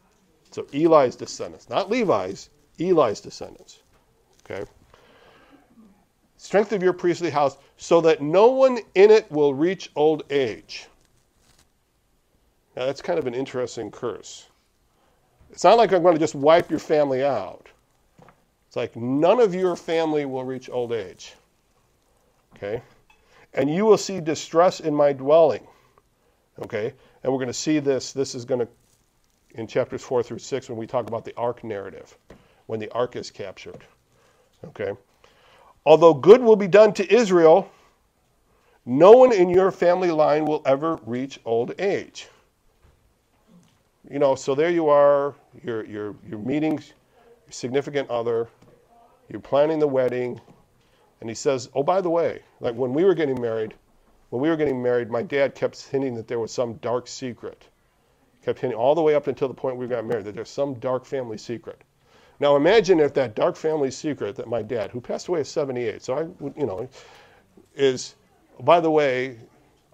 So Eli's descendants, not Levi's, Eli's descendants. Okay. Strength of your priestly house, so that no one in it will reach old age. Now that's kind of an interesting curse. It's not like I'm going to just wipe your family out. It's like none of your family will reach old age. Okay? And you will see distress in my dwelling. Okay? And we're going to see this. This is going to, in chapters 4 through 6, when we talk about the ark narrative, when the ark is captured. Okay? Although good will be done to Israel, no one in your family line will ever reach old age. You know, so there you are, you're meeting your significant other, you're planning the wedding, and he says, oh, by the way, like when we were getting married, my dad kept hinting that there was some dark secret. Kept hinting all the way up until the point we got married that there's some dark family secret. Now imagine if that dark family secret that my dad, who passed away at 78, is, by the way,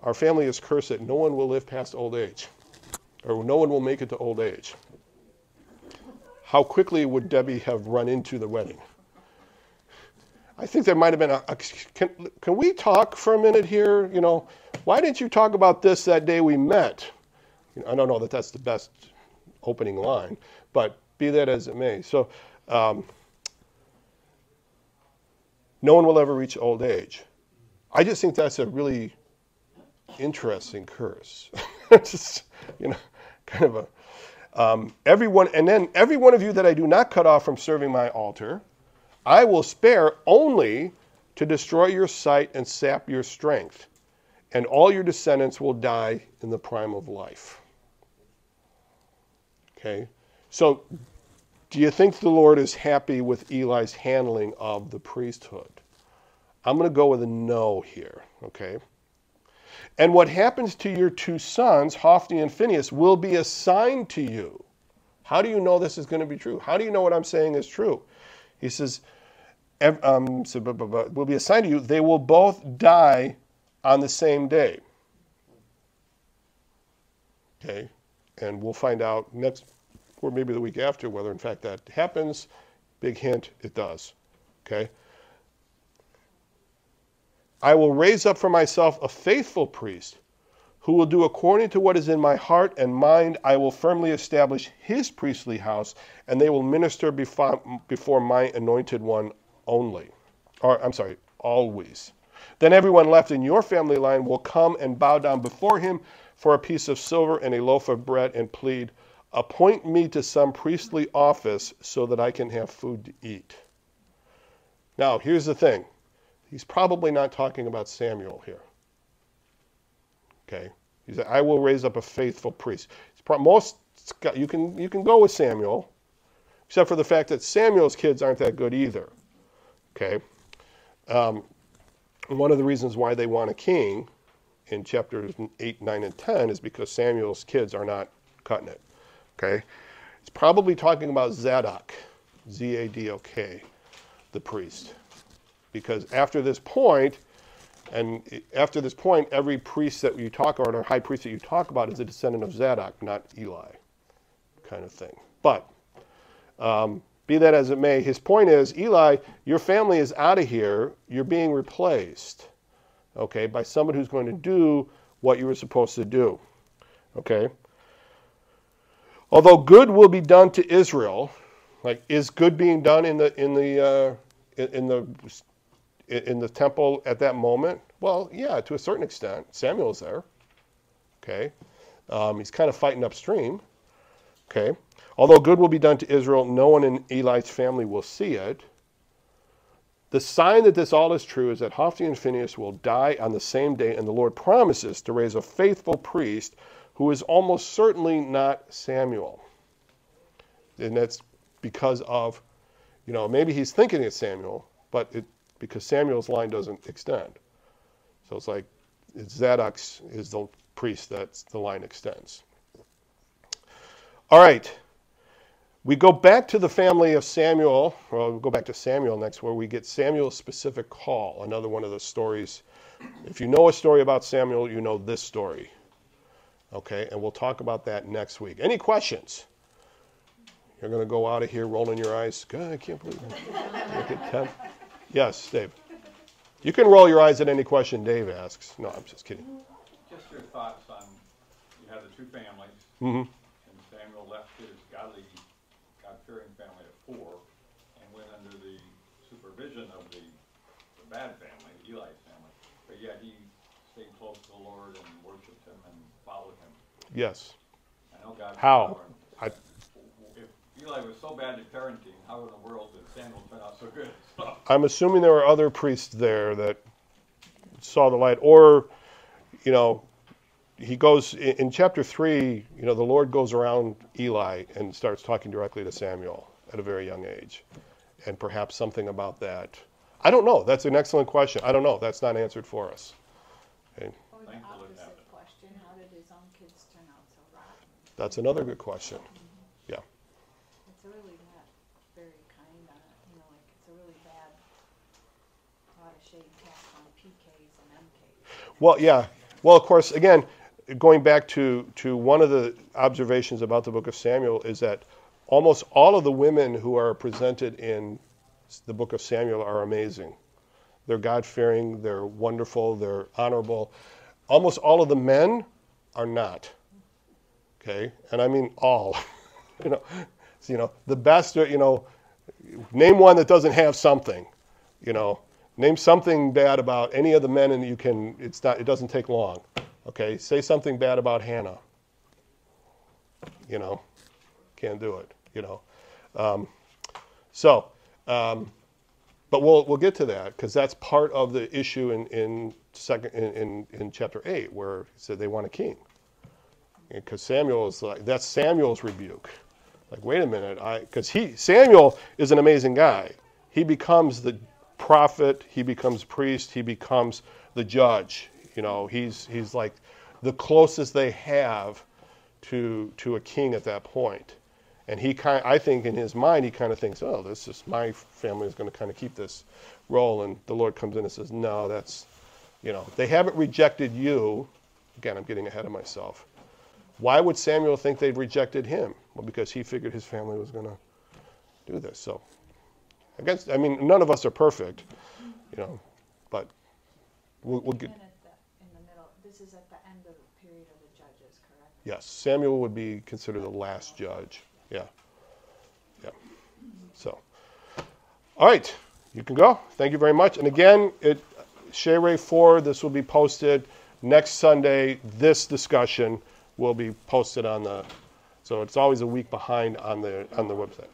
our family is cursed that no one will live past old age, or no one will make it to old age. How quickly would Debbie have run into the wedding? I think there might have been can we talk for a minute here? You know, why didn't you talk about this that day we met? You know, I don't know that that's the best opening line, but be that as it may. So, no one will ever reach old age. I just think that's a really interesting curse. Just, you know, kind of a every one of you that I do not cut off from serving my altar, I will spare only to destroy your sight and sap your strength, and all your descendants will die in the prime of life. Okay, so do you think the Lord is happy with Eli's handling of the priesthood? I'm going to go with a no here, okay? And what happens to your two sons, Hophni and Phinehas, will be assigned to you. How do you know this is going to be true? How do you know what I'm saying is true? He says, will be assigned to you. They will both die on the same day. Okay, and we'll find out next, or maybe the week after, whether in fact that happens. Big hint, it does. Okay. I will raise up for myself a faithful priest who will do according to what is in my heart and mind. I will firmly establish his priestly house, and they will minister before my anointed one only. Always. Then everyone left in your family line will come and bow down before him for a piece of silver and a loaf of bread and plead, appoint me to some priestly office so that I can have food to eat. Now, here's the thing. He's probably not talking about Samuel here. Okay? He said, I will raise up a faithful priest. You can go with Samuel, except for the fact that Samuel's kids aren't that good either. Okay? One of the reasons why they want a king in chapters 8, 9, and 10 is because Samuel's kids are not cutting it. Okay? It's probably talking about Zadok, Z-A-D-O-K, the priest. Because after this point, every priest that you talk about, or high priest that you talk about, is a descendant of Zadok, not Eli, kind of thing. But be that as it may, his point is, Eli, your family is out of here. You're being replaced, okay, by someone who's going to do what you were supposed to do, okay. Although good will be done to Israel, like is good being done in the temple at that moment? Well, yeah, to a certain extent. Samuel's there. Okay. He's kind of fighting upstream. Okay. Although good will be done to Israel, no one in Eli's family will see it. The sign that this all is true is that Hophni and Phinehas will die on the same day, and the Lord promises to raise a faithful priest who is almost certainly not Samuel. And that's because of, maybe he's thinking it's Samuel, but because Samuel's line doesn't extend. So it's like Zadok is the priest that the line extends. All right. We go back to the family of Samuel, or we'll go back to Samuel next, where we get Samuel's specific call, another one of the stories. If you know a story about Samuel, you know this story. Okay, and we'll talk about that next week. Any questions? You're going to go out of here rolling your eyes. God, I can't believe it. Yes, Dave. You can roll your eyes at any question Dave asks. No, I'm just kidding. Just your thoughts on, you have the two families, Mm-hmm. and Samuel left his God-fearing family of 4 and went under the supervision of the bad family, Eli's family, but yet he stayed close to the Lord and worshipped him and followed him. Yes. I know God. How? If Eli was so bad at parenting, how in the world did Samuel turn out so good? I'm assuming there were other priests there that saw the light, or, he goes, in chapter 3, the Lord goes around Eli and starts talking directly to Samuel at a very young age. And perhaps something about that. I don't know. That's an excellent question. I don't know. That's not answered for us. Okay. Or the opposite question, how did his own kids turn out so rotten? That's another good question. Yeah. It's really not very kind, it's a really bad, lot of shade cast on PKs and MKs. Well, yeah. Well, of course, again, going back to one of the observations about the book of Samuel is that almost all of the women who are presented in the book of Samuel are amazing. They're God-fearing, they're wonderful, they're honorable. Almost all of the men are not. Okay? And I mean all. The best, name one that doesn't have something. Name something bad about any of the men and it doesn't take long. Okay, say something bad about Hannah. Can't do it. But we'll get to that because that's part of the issue in chapter 8 where he said they want a king. Because Samuel is that's Samuel's rebuke. Like, wait a minute, because Samuel is an amazing guy. He becomes the prophet. He becomes priest. He becomes the judge. He's like the closest they have to a king at that point. And I think in his mind, he kind of thinks, oh, this is my family is going to kind of keep this role. And the Lord comes in and says, no, that's, they haven't rejected you. Again, I'm getting ahead of myself. Why would Samuel think they've rejected him? Well, because he figured his family was going to do this. So, none of us are perfect, but we'll get. In the middle, this is at the end of the period of the judges, correct? Yes, Samuel would be considered the last judge. Yeah. So, all right, you can go. Thank you very much. And again, Sheree 4, this will be posted next Sunday. This discussion will be posted so it's always a week behind on the website.